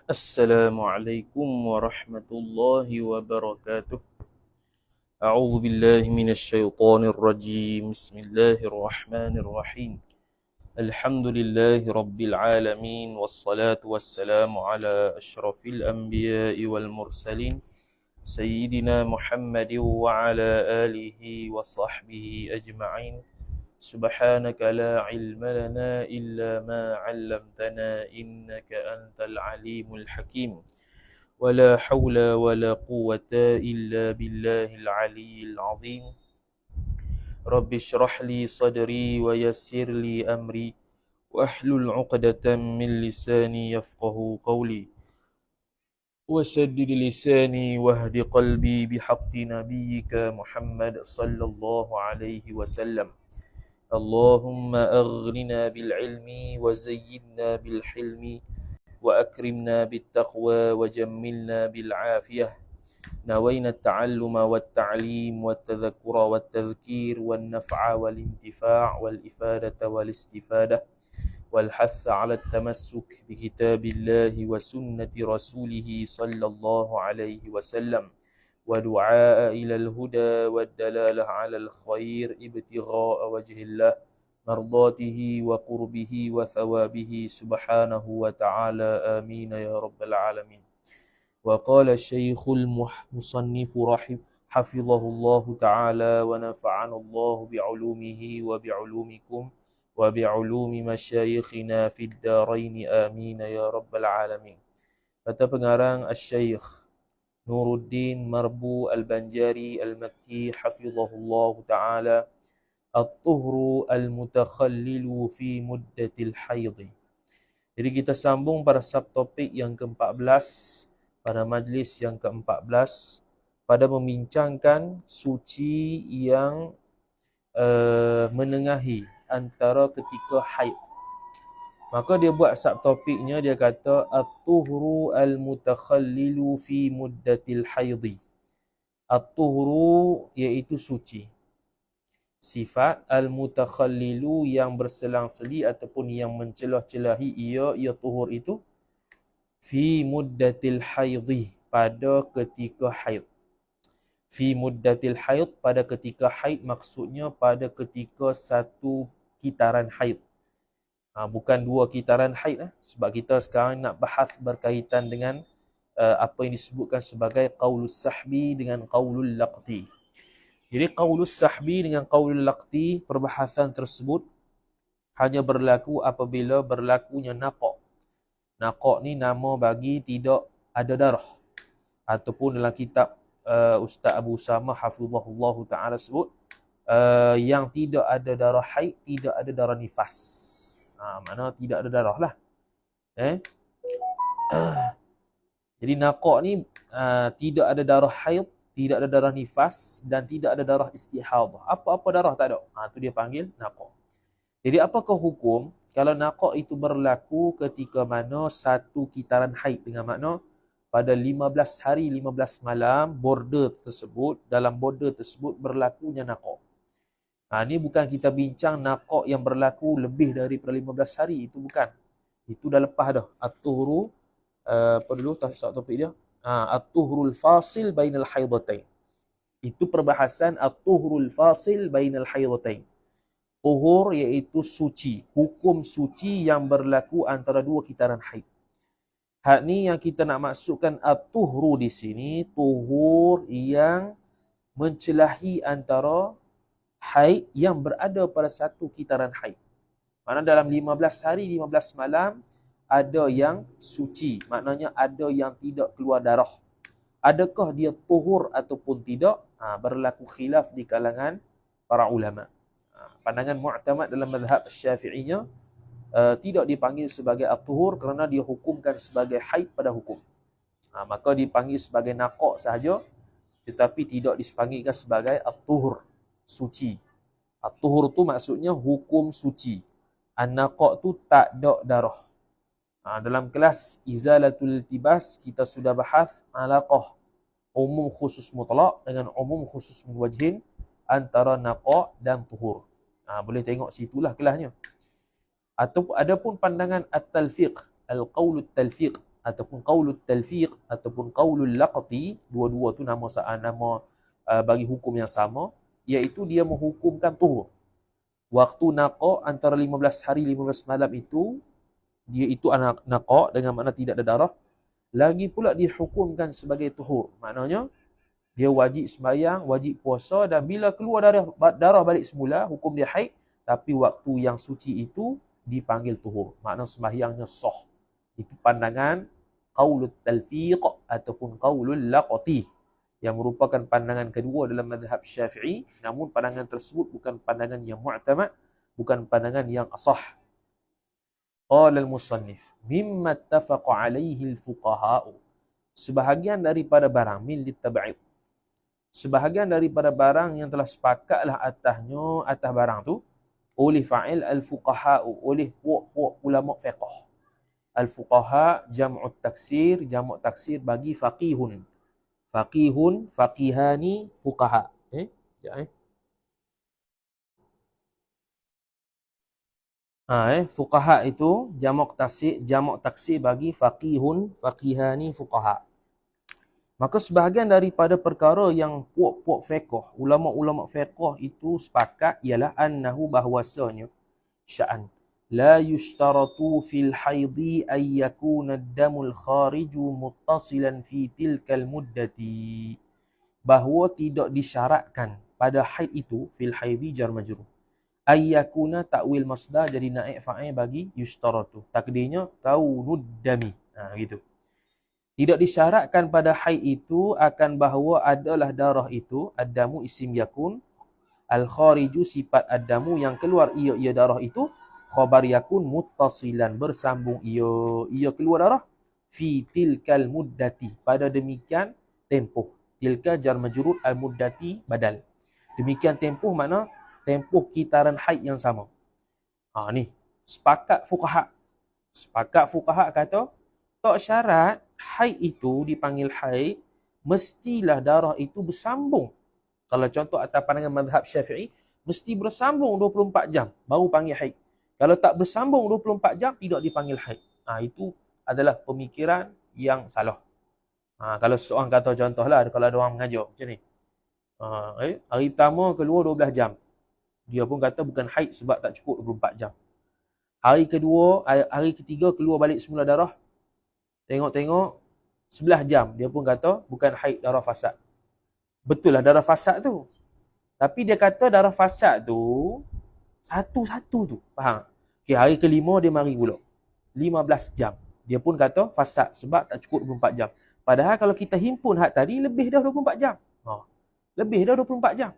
السلام عليكم ورحمة الله وبركاته. أعوذ بالله من الشيطان الرجيم. بسم الله الرحمن الرحيم. الحمد لله رب العالمين، والصلاة والسلام على أشرف الأنبياء والمرسلين سيدنا محمد وعلى آله وصحبه أجمعين. سبحانك لا علم لنا إلا ما علمتنا إنك أنت العليم الحكيم. ولا حول ولا قوة إلا بالله العلي العظيم. رب اشرح لي صدري ويسر لي أمري واحلل عقدة من لساني يفقه قولي وسدد لساني واهد قلبي بحق نبيك محمد صلى الله عليه وسلم. اللهم أغننا بالعلم وزينا بالحلم وأكرمنا بالتقوى وجملنا بالعافية. نوينا التعلم والتعليم والتذكر والتذكير والنفع والانتفاع والإفادة والاستفادة والحث على التمسك بكتاب الله وسنة رسوله صلى الله عليه وسلم، ودعاء إلى الهدى والدلالة على الخير ابتغاء وجه الله، مرضاته وقربه وثوابه سبحانه وتعالى. آمين يا رب العالمين. وقال الشيخ المصنف حفظه الله تعالى ونفعنا الله بعلومه وبعلومكم وبعلوم مشايخنا في الدارين. آمين يا رب العالمين. Kata pengarang Al-Syeikh Nuruddin Marbu Al-Banjari Al-Makki hafizahullah ta'ala, At-tuhru al-mutakhallilu fi muddatil haidhi. Jadi kita sambung pada subtopik yang ke-14 pada majlis yang ke-14 pada membincangkan suci yang menengahi antara ketika haid. Maka dia buat subtopiknya, dia kata at-tuhru al-mutakhallilu fi muddatil haidhi. At-tuhru iaitu suci. Sifat al-mutakhallilu yang berselang-seli ataupun yang mencelah-celahi ia tuhur itu fi muddatil haidhi, pada ketika haid. Fi muddatil haid, pada ketika haid maksudnya pada ketika satu kitaran haid. Bukan dua kitaran haid. Sebab kita sekarang nak bahas berkaitan dengan apa yang disebutkan sebagai qaulus sahbi dengan qaulul laqti. Jadi qaulus sahbi dengan qaulul laqti, perbahasan tersebut hanya berlaku apabila berlakunya naqa'. Naqa' ni nama bagi tidak ada darah. Ataupun dalam kitab Ustaz Abu Usama hafizahullah ta'ala sebut yang tidak ada darah haid, tidak ada darah nifas. Mana tidak ada darah lah. Jadi naqa' ni tidak ada darah haid, tidak ada darah nifas dan tidak ada darah istihadah. Apa-apa darah tak ada. Itu dia panggil naqa'. Jadi apakah hukum kalau naqa' itu berlaku ketika mana satu kitaran haid, dengan makna pada 15 hari 15 malam dalam border tersebut berlakunya naqa'. Ini bukan kita bincang naqa' yang berlaku lebih daripada 15 hari, itu bukan. Itu dah lepas dah. At-tuhru apa dulu topik dia? At-tuhrul fasil bainal haidatain. Itu perbahasan at-tuhrul fasil bainal haidatain. Tuhur iaitu suci, hukum suci yang berlaku antara dua kitaran haid. Hak ni yang kita nak maksudkan at-tuhru di sini, tuhur yang mencelahi antara haid yang berada pada satu kitaran haid. Maksudnya dalam 15 hari 15 malam ada yang suci, maknanya ada yang tidak keluar darah. Adakah dia tuhur ataupun tidak? Berlaku khilaf di kalangan para ulama. Pandangan mu'tamad dalam mazhab Syafi'inya tidak dipanggil sebagai at-tuhur kerana dia hukumkan sebagai haid pada hukum. Maka dipanggil sebagai naqa' sahaja, tetapi tidak dipanggilkan sebagai at-tuhur, suci. At-tuhur tu maksudnya hukum suci. An-naqa' tu tak ada darah. Dalam kelas Izalatul Iltibas kita sudah bahas alaqah umum khusus mutlak dengan umum khusus min wajhin antara naqa' dan tuhur. Boleh tengok situlah kelasnya. Atau adapun pandangan at-talfiq, al-qaulut talfiq, ataupun qaulul talfiq ataupun qaulul laqti, dua-dua tu nama bagi hukum yang sama, iaitu dia menghukumkan tuhur. Waktu naqa antara 15 hari 15 malam itu, dia itu anak naqa dengan makna tidak ada darah, lagi pula dihukumkan sebagai tuhur. Maknanya dia wajib sembahyang, wajib puasa, dan bila keluar darah balik semula, hukum dia haid, tapi waktu yang suci itu dipanggil tuhur. Makna sembahyangnya sah. Itu pandangan qaulul talfiq ataupun qaulul laqti, yang merupakan pandangan kedua dalam mazhab Syafi'i, namun pandangan tersebut bukan pandangan yang mu'tamad, bukan pandangan yang asah. Qala al-musannif mimma ittafaqa alaihi al-fuqaha, sebahagian daripada barang min litab'id, sebahagian daripada barang yang telah sepakatlah atas barang tu oleh fa'il al-fuqaha, oleh puak-puak ulama fiqh. Al-fuqaha jam'u taksir bagi faqihun. Faqihun, faqihani, fuqaha. Fuqaha itu jamak taksir bagi faqihun, faqihani, fuqaha. Maka sebahagian daripada perkara yang puak-puak fiqh, ulama-ulama fiqh itu sepakat ialah annahu, bahwasanya sya'an la yushtaratu fil haidhi ay yakuna ad-damul khariju muttasilan fi tilkal muddati, bahawa tidak disyaratkan pada haid itu, fil haidhi jar majrur, ay yakuna ta'wil masdar jadi naib fa'il bagi yushtaratu, takdirnya kaunud dami, gitu. Tidak disyaratkan pada haid itu akan bahawa adalah darah itu, ad-damu isim yakun, al-khariju sifat ad-damu yang keluar ia darah itu, khabar yakun muttasilan bersambung ia keluar darah, fi tilkal muddati pada demikian tempoh. Tilka jar majrur, al-muddati badal. Demikian tempoh makna tempoh kitaran haid yang sama. Ni sepakat fuqaha. Sepakat fuqaha kata tak syarat haid itu dipanggil haid mestilah darah itu bersambung. Kalau contoh atas pandangan mazhab Syafi'i, mesti bersambung 24 jam baru panggil haid. Kalau tak bersambung 24 jam, tidak dipanggil haid. Itu adalah pemikiran yang salah. Kalau seorang kata contohlah, kalau ada orang mengajar macam ni. Hari pertama keluar 12 jam. Dia pun kata bukan haid sebab tak cukup 24 jam. Hari ketiga keluar balik semula darah. Tengok-tengok 11 jam. Dia pun kata bukan haid, darah fasad. Betul lah darah fasad tu. Tapi dia kata darah fasad tu satu-satu tu. Faham? Okay, hari kelima dia mari pula. 15 jam. Dia pun kata fasad sebab tak cukup 24 jam. Padahal kalau kita himpun had tadi, lebih dah 24 jam. Lebih dah 24 jam.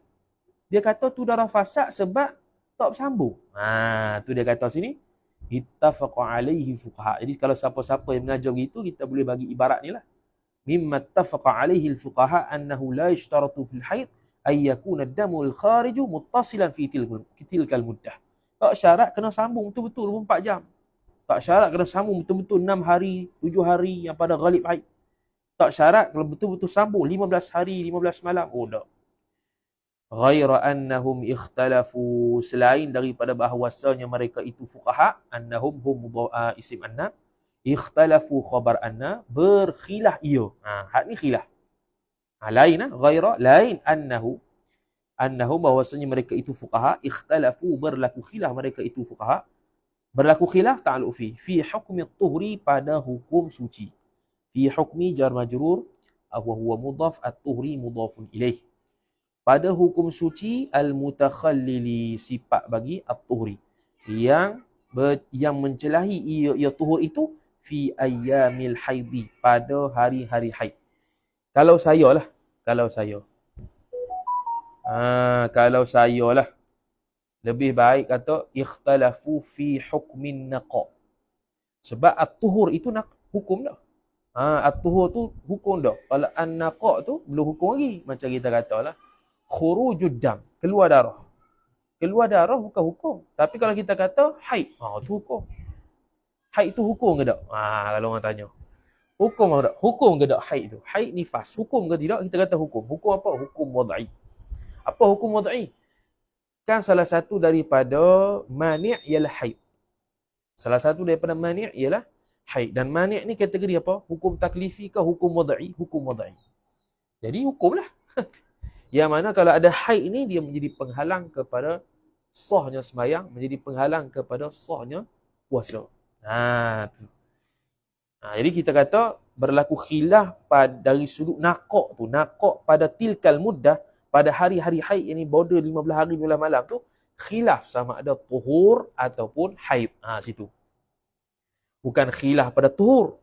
Dia kata tu darah fasad sebab tak bersambung. Tu dia kata sini. Ittafaqa alaihi fuqaha. Jadi kalau siapa-siapa yang mengajar begitu, kita boleh bagi ibarat ni lah. Mimma ittafaqa alaihi al-fuqaha annahu la yushtaratu fil haid ay yakuna ad-damu al-khariju muttasilan fi tilkal muddah. Tak syarat kena sambung betul-betul 24 jam. Tak syarat kena sambung betul-betul 6 hari, 7 hari yang pada ghalib haid. Tak syarat kalau betul-betul sambung 15 hari, 15 malam. Tak. Ghaira annahum ikhtalafu, selain daripada bahawasanya mereka itu fuqaha, annahum hum isim anna, ikhtalafu khabar anna, berkhilaf ia. Hak ni khilaf. Lain ghaira, lain annahu bahwasanya mereka itu fuqaha, ikhtalafu berlaku khilaf mereka itu fuqaha, berlaku khilaf ta'alluq fi hukmi at-tuhri pada hukum suci. Fi hukmi jar majrur wa huwa mudhaf, at-tuhri mudhafun ilaih. Pada hukum suci al-mutakhallili, sifat bagi at-tuhri yang mencelahi ia tuhur itu, fi ayyamil haidi, pada hari-hari haid. Kalau saya lebih baik kata ikhtalafu fi hukmin naqa. Sebab at-tuhur itu hukum dah. At-tuhur tu hukum dah. Kalau an-naqa tu belum hukum lagi. Macam kita katalah khurujud dam, keluar darah. Keluar darah bukan hukum. Tapi kalau kita kata haid, tu hukum. Haid tu hukum ke tak? Kalau orang tanya. Hukum ke tak? Hukum ke tak haid tu? Haid nifas. Hukum ke tidak? Kita kata hukum. Hukum apa? Hukum wad'i. Apa hukum wad'i? Kan salah satu daripada mani' ialah haid. Salah satu daripada mani' ialah haid. Dan mani' ni kategori apa? Hukum taklifi ke hukum wad'i? Hukum wad'i. Jadi hukumlah. Yang mana kalau ada haid ni dia menjadi penghalang kepada sahnya sembahyang, menjadi penghalang kepada sahnya puasa. Jadi kita kata berlaku khilaf dari sudut naqak tu. Naqak pada tilkal muddah, pada hari-hari haid ini border 15 hari 15 malam tu, khilaf sama ada tuhur ataupun haid. Situ. Bukan khilaf pada tuhur.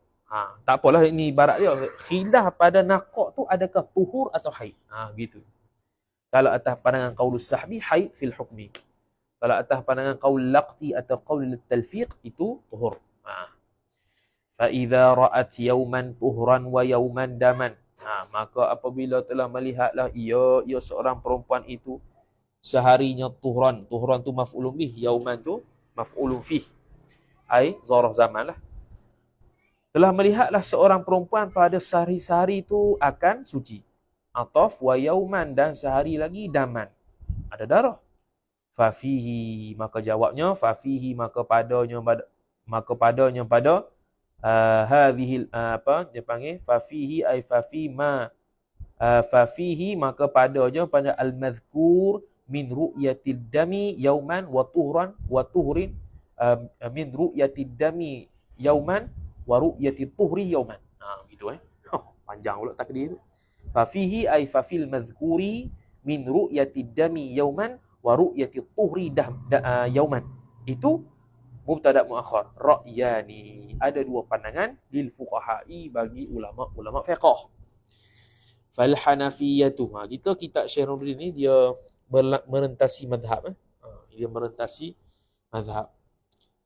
Tak apalah, ini ibarat dia. Khilaf pada naqak tu adakah tuhur atau haid. Gitu. Kalau atas pandangan qaulus sahbi, haid fil hukmi. Kalau atas pandangan qaul laqti atau qaul talfiq, itu tuhur. Fa idza ra'at yawman tuhran wa yawman daman. Maka apabila telah melihatlah ia seorang perempuan itu seharinya tuhran. Tuhran tu maf'ulun bih, yawman tu maf'ulun fih. Ai zarah zaman lah. Telah melihatlah seorang perempuan pada sehari-sehari itu akan suci. Ataf wa yauman, dan sehari lagi daman. Ada darah. Fafihi, maka jawabnya fafihi, maka padanya pada hadhil apa dia panggil fafihi ay fafi ma fafihi, maka padanya pada al-madhkur min ru'yatid dami yauman wa tuhran wa tuhrin min ru'yatid dami yauman wa ru'yatid tuhri yauman. Gitu panjang pula takdir tu. Fafihi ay fafil madhkuri min ru'yatid dami yauman wa ru'yatid tuhri yauman. Itu mubtada muakhar, ra'yani. Ada dua pandangan lil fuqaha'i, bagi ulama-ulama fiqh. Fal hanafiyatu, kita kitab Syekh Nuruddin ni dia merentasi mazhab. Dia merentasi mazhab.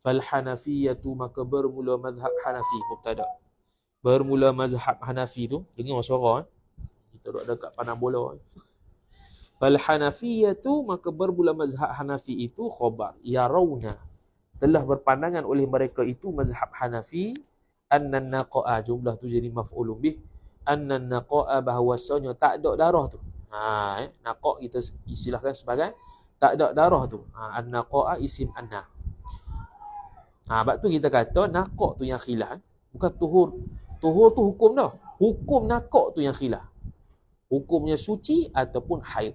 Fal hanafiyatu, maka bermula mazhab Hanafi, mubtada. Bermula mazhab Hanafi tu, dengar suara kita duduk dekat pandang bola. Fal hanafiyatu, maka bermula mazhab Hanafi itu khabar yarawna, telah berpandangan oleh mereka itu mazhab Hanafi, annan naqa'a, jumlah tu jadi maf'ulun bih, annan naqa'a, bahawasanya tak ada darah tu. Naqa' kita istilahkan sebagai tak ada darah tu. An-naqa'a isim anna. Sebab tu kita kata naqa' tu yang khilaf, bukan tuhur. Tuhur tu hukum dah. Hukum naqa' tu yang khilaf. Hukumnya suci ataupun haid.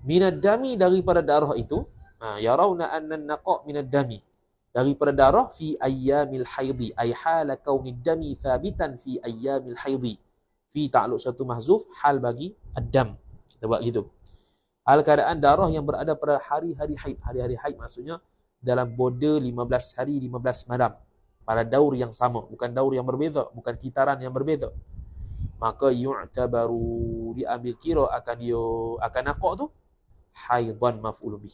Minad dami, daripada darah itu, yarawna anna an-naqa' minad dami, daripada darah, fi ayyamil haidhi, ay hala kaunid dami thabitan fi ayyamil haidhi. Fi ta'alluq satu mahzuf, hal bagi ad-dam. Kita buat gitu. Hal keadaan darah yang berada pada hari-hari haid. Hari-hari haid maksudnya dalam border 15 hari 15 malam, pada daur yang sama, bukan daur yang berbeza, bukan kitaran yang berbeza. Maka yu'tabaru, diambil kira akan naqa' tu haidan maf'ul bih.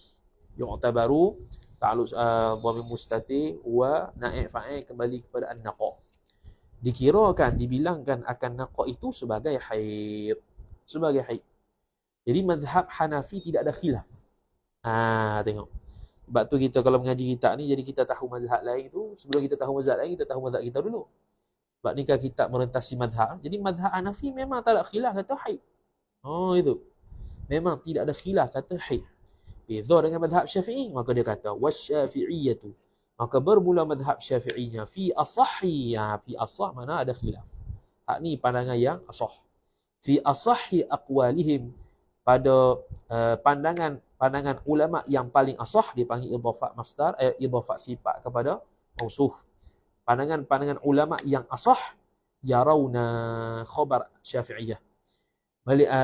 Yu'tabaru ta'alluq dhamir mustatir wa naib fa'il kembali kepada an-naqa'. Dikirakan, dibilangkan akan naqa' itu sebagai haid. Sebagai haid. Jadi mazhab Hanafi tidak ada khilaf. Tengok. Sebab tu kita kalau mengaji kitab ni, jadi kita tahu mazhab lain tu. Sebelum kita tahu mazhab lain, kita tahu mazhab kita dulu. Sebab ni kan kitab merentasi mazhab. Jadi mazhab Hanafi memang tak ada khilaf kata haid. Itu. Memang tidak ada khilaf kata haid. Beza dengan mazhab Syafi'i, maka dia kata wasyafi'iyatu, maka bermula mazhab Syafi'inya fi asahhi. Fi asah mana ada khilaf. Hak ni pandangan yang asah. Fi asahhi aqwalihim, pada pandangan ulama yang paling asah, dipanggil idhafat masdar, idhafat sifat kepada mausuf. Pandangan ulama yang asah, yarawna khabar Syafi'iyah,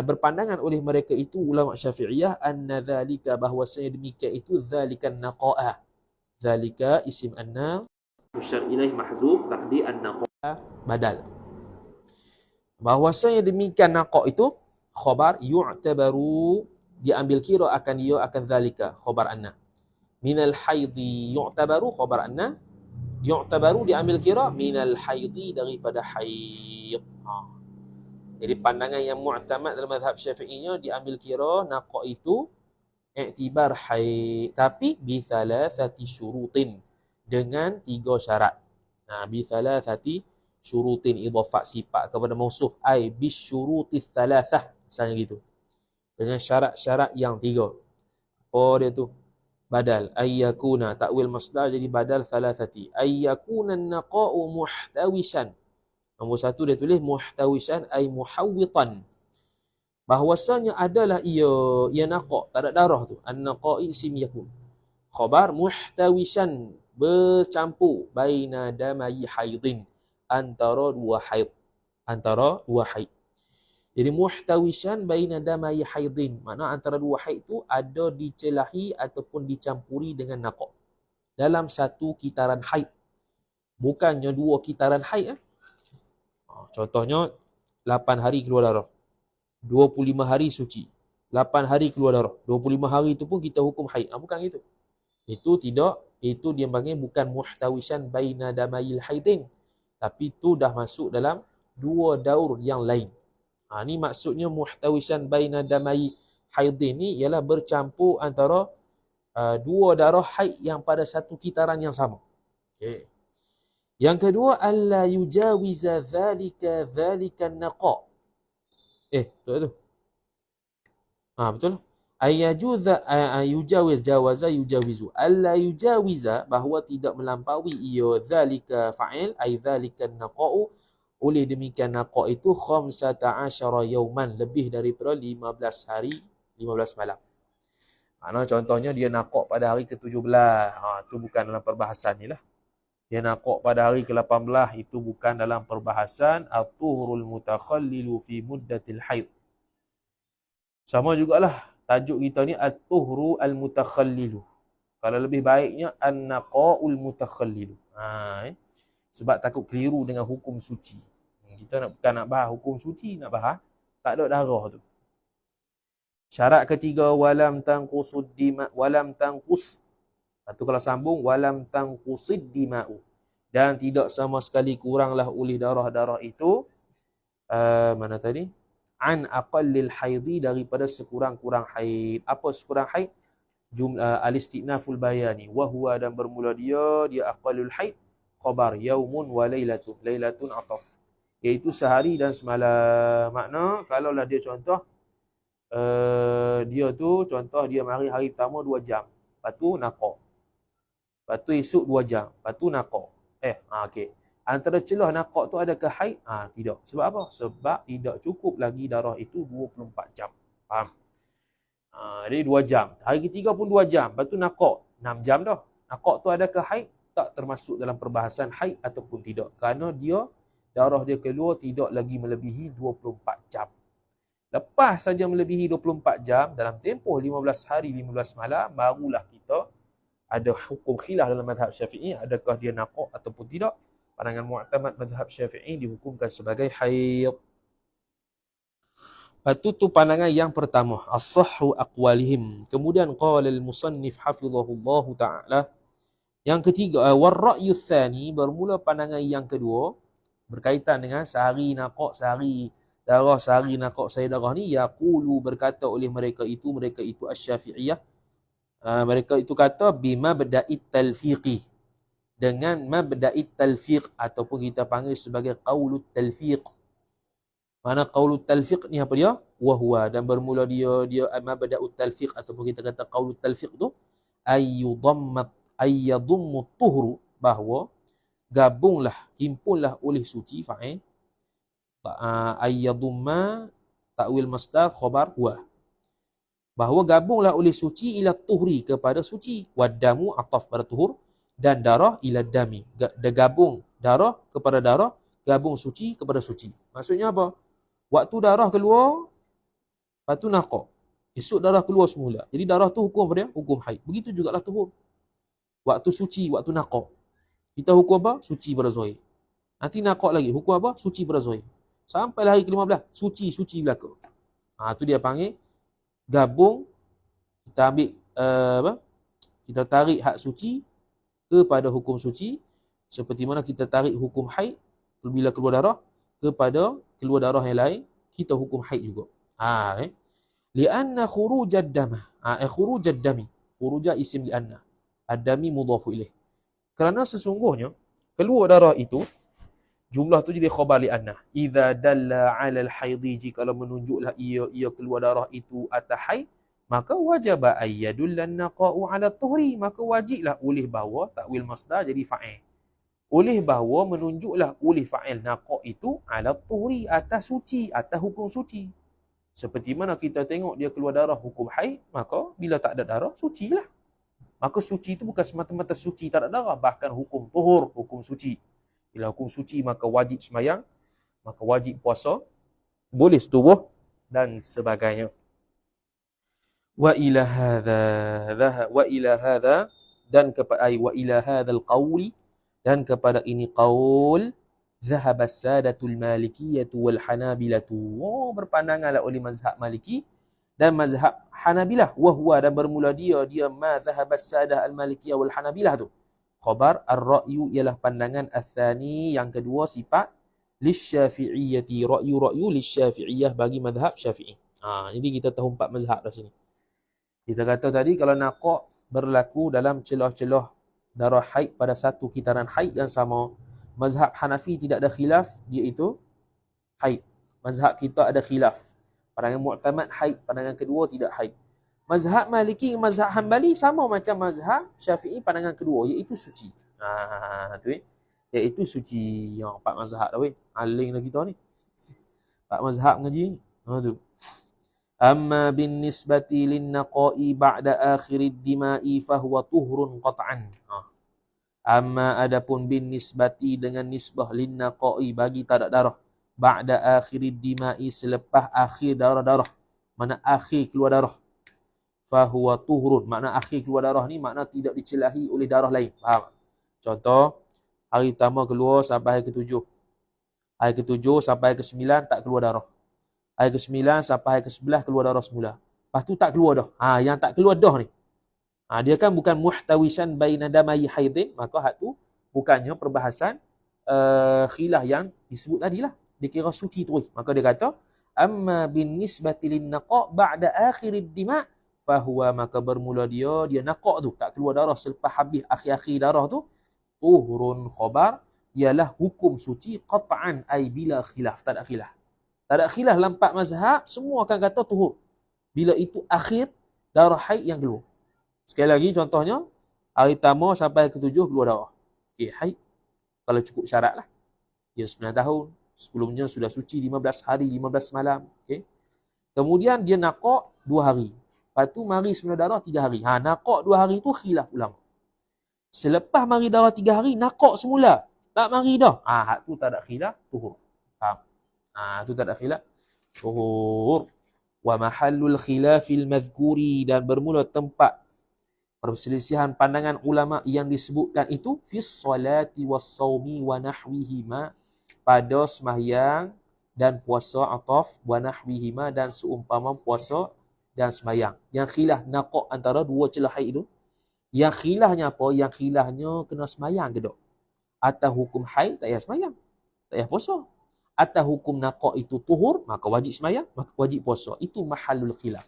berpandangan oleh mereka itu ulama Syafi'iyah, anna dhalika, bahwasanya demikian itu, dhalikan naqa'a, dhalika isim anna musyar ilaih mahzuf, taqdi an-naqa'a badal. Bahwasanya demikian naqa' itu khabar yu'tabaru, diambil kira akan dia akan dhalika khabar anna. Minal haidhi yu'tabaru khabar anna, yu'tabaru diambil kira minal haidhi, daripada haid. Jadi pandangan yang mu'tamad dalam mazhab Syafi'inya, diambil kira naqa' itu iktibar haid, tapi bi thalathati syurutin, dengan 3 syarat. Bi thalathati syurutin, idhafat sifat kepada mausuf, ai bi syurutis thalathah, misalnya gitu. Dengan syarat-syarat yang 3. Apa dia tu? badal. Ayyakuna, takwil masdar jadi badal thalathati. Ayyakuna naqa'u muhtawishan. Nombor satu dia tulis muhtawishan ay muhawwitan. Bahwasanya adalah ia naqa', tak ada darah tu. An-naqa'i isim yakun. Khabar muhtawishan, bercampur baina damai haidin, antara dua haid. Antara dua haid. Jadi muhtawishan baina damai haidin, makna antara dua haid tu ada dicelahi ataupun dicampuri dengan naqa' dalam satu kitaran haid. Bukannya dua kitaran haid. Contohnya 8 hari keluar darah, 25 hari suci, 8 hari keluar darah, 25 hari itu pun kita hukum haid. Bukan gitu. Itu tidak, itu dia panggil bukan muhtawishan baina damayil haidin, tapi itu dah masuk dalam dua daur yang lain. Ni maksudnya muhtawishan baina damai haidin ni ialah bercampur antara dua darah haid yang pada satu kitaran yang sama. Okay. Yang kedua, alla yujawiza dhalika naqa'. Betul tu. Betul. Ayajuza yujawiz jawaza yujawizu. Alla yujawiza, bahawa tidak melampaui ia dhalika fa'il ay dhalika naqa'u, oleh demikian naqa' itu 15 yauman, lebih daripada 15 hari 15 malam. Contohnya dia naqa' pada hari ke-17. Itu bukan dalam perbahasan ni lah. Dia naqa' pada hari ke-18, itu bukan dalam perbahasan at-tuhurul mutakhallilu fi muddatil haid. Sama jugalah tajuk kita ni at-tuhru al-mutakhallilu. Kalau lebih baiknya an-naqa'ul mutakhallilu. Sebab takut keliru dengan hukum suci. Kita bukan nak bahas hukum suci, nak bahas tak ada darah tu. Syarat ketiga, walam tanqusud dima, walam tanqus. Itu kalau sambung, walam tanqusid dima'u. Dan tidak sama sekali kuranglah oleh darah-darah itu. Mana tadi? An aqallil haidhi, daripada sekurang-kurang haid. Apa sekurang haid? Al-istinaful bayani. Wahuwa, dan bermula dia aqallul haid. Khabar yaumun wa laylatun. Laylatun ataf. Iaitu sehari dan semalam. Makna, kalaulah dia contoh, dia tu contoh dia mari hari pertama 2 jam. Lepas tu naqa'. Lepas tu esok 2 jam. Lepas tu naqa'. Okey. Antara celah naqa' tu adakah haid? Tidak. Sebab apa? Sebab tidak cukup lagi darah itu 24 jam. Faham? Jadi 2 jam. Hari ketiga pun 2 jam. Lepas tu naqa' 6 jam dah. Naqa' tu adakah haid? Tak termasuk dalam perbahasan haid ataupun tidak. Kerana darah dia keluar tidak lagi melebihi 24 jam. Lepas saja melebihi 24 jam, dalam tempoh 15 hari 15 malam, barulah kita ada hukum khilaf dalam mazhab Syafi'i, adakah dia naqa' ataupun tidak. Pandangan mu'tamad mazhab Syafi'i dihukumkan sebagai haid. Itu pandangan yang pertama, as-sahhu aqwalihim. Kemudian qala al-musannif hafizahullahu ta'ala, yang ketiga, war-ra'yu tsani, bermula pandangan yang kedua berkaitan dengan sehari naqa', sehari darah, sehari naqa', sehari darah ni, yaqulu, berkata oleh mereka itu asy-Syafi'iyah. Mereka itu kata bimabda'it talfiqi, dengan mabda'it talfiq, ataupun kita panggil sebagai qaulut talfiq. Mana qaulut talfiq ni apa dia? Wahwa, dan bermula dia mabda'ut talfiq, ataupun kita kata qaulut talfiq tu ayyadummu tuhru, bahawa gabunglah, himpunlah oleh suci, fa'il. Ayyadumma takwil masdar khabar huwa, bahawa gabunglah oleh suci ila tuhri, kepada suci, wadamu ataf pada tuhur, dan darah ila dami, gabung darah kepada darah, gabung suci kepada suci. Maksudnya apa? Waktu darah keluar, lepas tu naqa', esok darah keluar semula, jadi darah tu hukum apa dia? Hukum haid. Begitu jugalah tuhur. Waktu suci, waktu naqa', kita hukum apa? Suci pada zahir. Nanti naqa' lagi, hukum apa? Suci pada zahir. Sampai hari ke-15, suci belaka. Tu dia panggil gabung. Kita ambil kita tarik hak suci kepada hukum suci, seperti mana kita tarik hukum haid bila keluar darah kepada keluar darah yang lain, kita hukum haid juga. Lianna khurujad damah, khurujad dami, khuruja isim lianna, ad-dami mudhafu ilaih. Kerana sesungguhnya keluar darah itu, jumlah tu jadi khabar li'anna. Idza dalla 'ala al-haidhi, jikalau menunjuklah ia keluar darah itu atas haid, maka wajaba ayyadullan naqa'u ala tuhri, maka wajiblah oleh bahawa takwil masdar jadi fa'il. Oleh bahawa menunjuklah oleh fa'il naqa' itu ala tuhri, atas suci, atas hukum suci. Seperti mana kita tengok dia keluar darah hukum haid, maka bila tak ada darah, sucilah. Maka suci itu bukan semata-mata suci tak ada darah, bahkan hukum tuhur, hukum suci. Bila hukum suci maka wajib semayang, maka wajib puasa, boleh setubuh dan sebagainya. Wa ila hadha dan kepada wa ila hadzal qawli, dan kepada ini qaul dhahaba as-sadatul malikiyah wal hanabilatu. Oh, berpandanganlah oleh mazhab Maliki dan mazhab Hanabilah. Wa huwa, dan bermula dia ma dhahaba as-sadah al-malikiyah wal hanabilah tu. Khabar ar-ra'yu ialah pandangan al-thani yang kedua sifat lisyafi'iyyati, ra'yu lisyafi'iyyah bagi mazhab Syafi'i. Jadi kita tahu 4 mazhab dah sini. Kita kata tadi kalau naqa' berlaku dalam celah-celah darah haid pada satu kitaran haid yang sama, mazhab Hanafi tidak ada khilaf, iaitu haid. Mazhab kita ada khilaf. Pandangan mu'tamad haid, pandangan kedua tidak haid. Mazhab Maliki, mazhab Hanbali sama macam mazhab Syafi'i, pandangan kedua iaitu suci. Tu iaitu suci. Yang 4 mazhab dah weh. Aling dah kita ni. 4 mazhab ngaji ni. Tu. Amma bin nisbati lin naqa'i ba'da akhirid dima'i fahuwa tuhrun qat'an. Amma adapun bin nisbati dengan nisbah lin naqa'i bagi tak ada darah, ba'da akhirid dima'i selepas akhir darah-darah, mana akhir keluar darah, fahuwa tuhrun, makna akhir keluar darah ni makna tidak dicelahi oleh darah lain. Faham? Contoh, hari pertama keluar sampai hari ke-7. Hari ke-7 sampai hari ke-9 tak keluar darah. Hari ke-9 sampai hari ke-11 keluar darah semula. Lepas tu tak keluar dah. Yang tak keluar dah ni. Dia kan bukan muhtawisan baina damai haidin, maka hak tu bukannya perbahasan khilaf yang disebut tadi lah. Dia kira suci terus. Maka dia kata, amma bin nisbati lin naqa' ba'da akhirid dima' fahuwa, maka bermula dia naqa' tu, tak keluar darah selepas habis akhir-akhir darah tu, tuhurun khabar, ialah hukum suci qat'an, ay bila khilaf, tak ada khilaf. Tak ada khilaf dalam 4 mazhab, semua akan kata tuhur. Bila itu akhir darah haid yang keluar. Sekali lagi contohnya, hari pertama sampai ke-7 keluar darah. Okey, haid. Kalau cukup syarat lah. Dia 9 tahun. Sebelumnya sudah suci 15 hari, 15 malam. Okey. Kemudian dia naqa' 2 hari. Lepas tu mari semula darah 3 hari. Naqa' 2 hari tu khilaf ulama. Selepas mari darah 3 hari, naqa' semula. Tak mari dah. Hak tu tak ada khilaf, tuhur. Faham? Tu tak ada khilaf, tuhur. Wa mahallul khilafil madhkuri, dan bermula tempat perselisihan pandangan ulama yang disebutkan itu fis salati was saumi wa nahwihima, pada sembahyang dan puasa, ataf wa nahwihima, dan seumpama puasa dan sembahyang. Yang khilaf naqa' antara 2 celah haid itu, yang khilafnya apa? Yang khilafnya kena sembahyang ke tak? Atau hukum haid tak payah sembahyang, tak payah puasa. Atau hukum naqa' itu tuhur, maka wajib sembahyang, maka wajib puasa. Itu mahallul khilaf.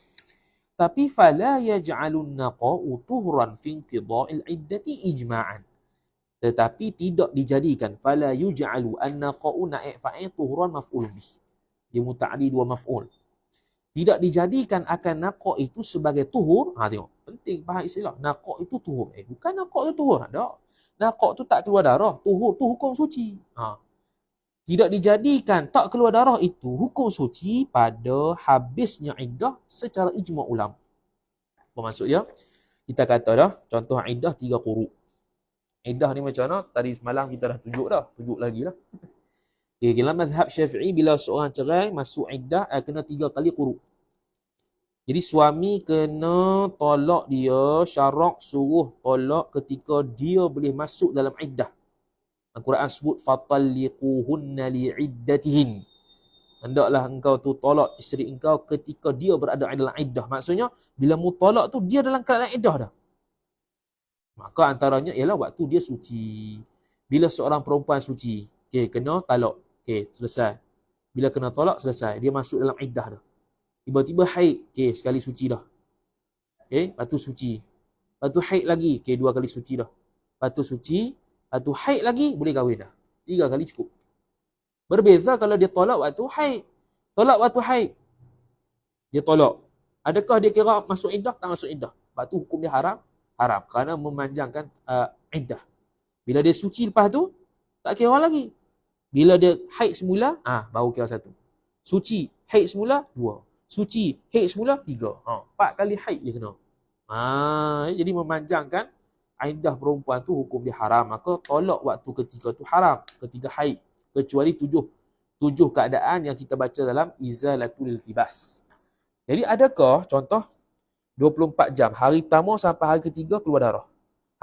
Tapi fala yaj'alun naqa'u tuhran fi inqida'il iddati ijma'an. Tetapi tidak dijadikan fala yuj'alu an-naqa'u naib fa'il tuhran maf'ul bih. Dia muta'addi 2 maf'ul. Tidak dijadikan akan naqa' itu sebagai tuhur. Tengok. Penting faham istilah. Naqa' itu tuhur. Bukan naqa' itu tuhur. Tak. Naqa' tu tak keluar darah. Tuhur tu hukum suci. Tidak dijadikan tak keluar darah itu hukum suci pada habisnya iddah secara ijma' ulama. Apa maksud dia? Kita kata dah, contoh iddah 3 quru'. Iddah ni macam mana? Tadi semalam kita dah tunjuk dah. Tunjuk lagi lah. Okay, dalam mazhab Syafi'i, bila seorang cerai, masuk iddah, kena 3 kali quru'. Jadi suami kena tolak dia, syarak suruh tolak ketika dia boleh masuk dalam iddah. Al-Quran sebut fatalliquhunna li'iddatihin. Hendaklah engkau tu tolak isteri engkau ketika dia berada dalam iddah. Maksudnya bila mu tolak tu dia dalam keadaan iddah dah. Maka antaranya ialah waktu dia suci. Bila seorang perempuan suci, kena talak. Selesai. Bila kena tolak, selesai. Dia masuk dalam iddah dah. Tiba-tiba haid, sekali suci dah. Lepas tu suci. Lepas tu haid lagi, 2 kali suci dah. Lepas tu suci, lepas tu haid lagi, boleh kahwin dah. 3 kali cukup. Berbeza kalau dia tolak waktu haid. Tolak waktu haid. Dia tolak. Adakah dia kira masuk iddah? Tak masuk iddah. Sebab tu hukum dia haram. Haram. Kerana memanjangkan iddah. Bila dia suci lepas tu, tak kira lagi. Bila dia haid semula, baru kira satu. Suci, haid semula, 2. Suci, haid semula, 3. 4 kali haid dia kena. Jadi memanjangkan iddah perempuan tu hukum dia haram. Maka tolak waktu ketika tu haram. Ketika haid. Kecuali 7 keadaan yang kita baca dalam izalatul iltibas. Jadi adakah contoh 24 jam. Hari pertama sampai hari ketiga keluar darah.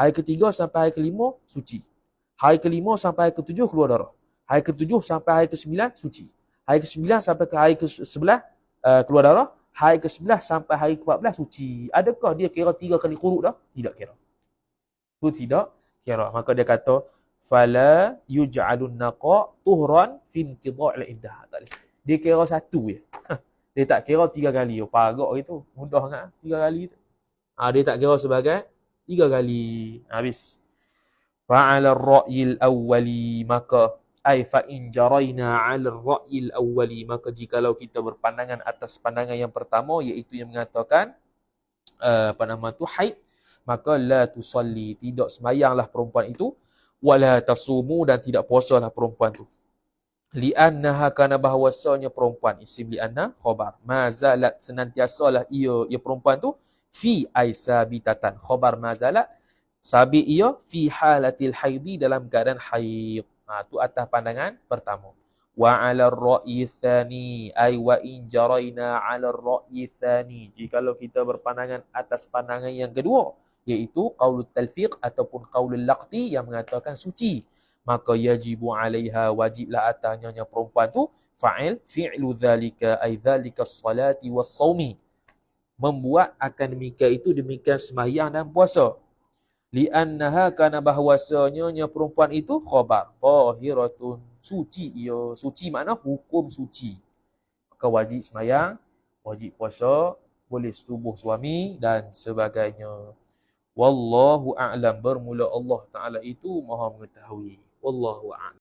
Hari ketiga sampai hari kelima suci. Hari kelima sampai hari ketujuh keluar darah. Hari ketujuh sampai hari ke-9 suci. Hari ke-9 sampai ke hari ke-11 keluar darah. Hari ke-11 sampai hari ke-14 suci. Adakah dia kira 3 kali quruk dah? Tidak kira. Itu tidak kira. Maka dia kata fala yuj'alun naqa tuhran fi inqida'il iddah. Dia kira satu je. Dia tak kira 3 kali. Parok itu mudah sangat 3 kali tu. Dia tak kira sebagai 3 kali. Habis. Fa'ala ar-ra'yil awwali, maka fa in jaraina 'ala ar-ra'yil awwali, maka jikalau kita berpandangan atas pandangan yang pertama, iaitu yang mengatakan haid, maka la tusalli, tidak sembahyanglah perempuan itu, wala tasumu, dan tidak puasalah perempuan itu. Li'annaha, kana bahawasanya perempuan, isim li'anna khabar, mazalat, senantiasalah ia perempuan tu, fi aisabitatan, khabar mazalat, sabit ia fi halatil haidi, dalam keadaan haid. Tu atas pandangan pertama. Wa 'ala ar-ra'yi tsani, ay wa in jaraina 'ala ar-ra'yi tsani, jikalau kita berpandangan atas pandangan yang kedua, iaitu qaulut talfiq ataupun qaulul laqti, yang mengatakan suci, maka yajibu 'alaiha, wajiblah atasnya perempuan tu fi'lu dzalika, ay dzalika as-salati was-shaumi, membuat akan demikian itu, demikian sembahyang dan puasa. Li'annaha, kana bahwasanya perempuan itu khabar tahiratun, suci ia. Suci makna hukum suci. Maka wajib sembahyang, wajib puasa, boleh setubuh suami dan sebagainya. Wallahu a'lam. Bermula Allah Ta'ala itu Maha mengetahui. Wallahu a'lam.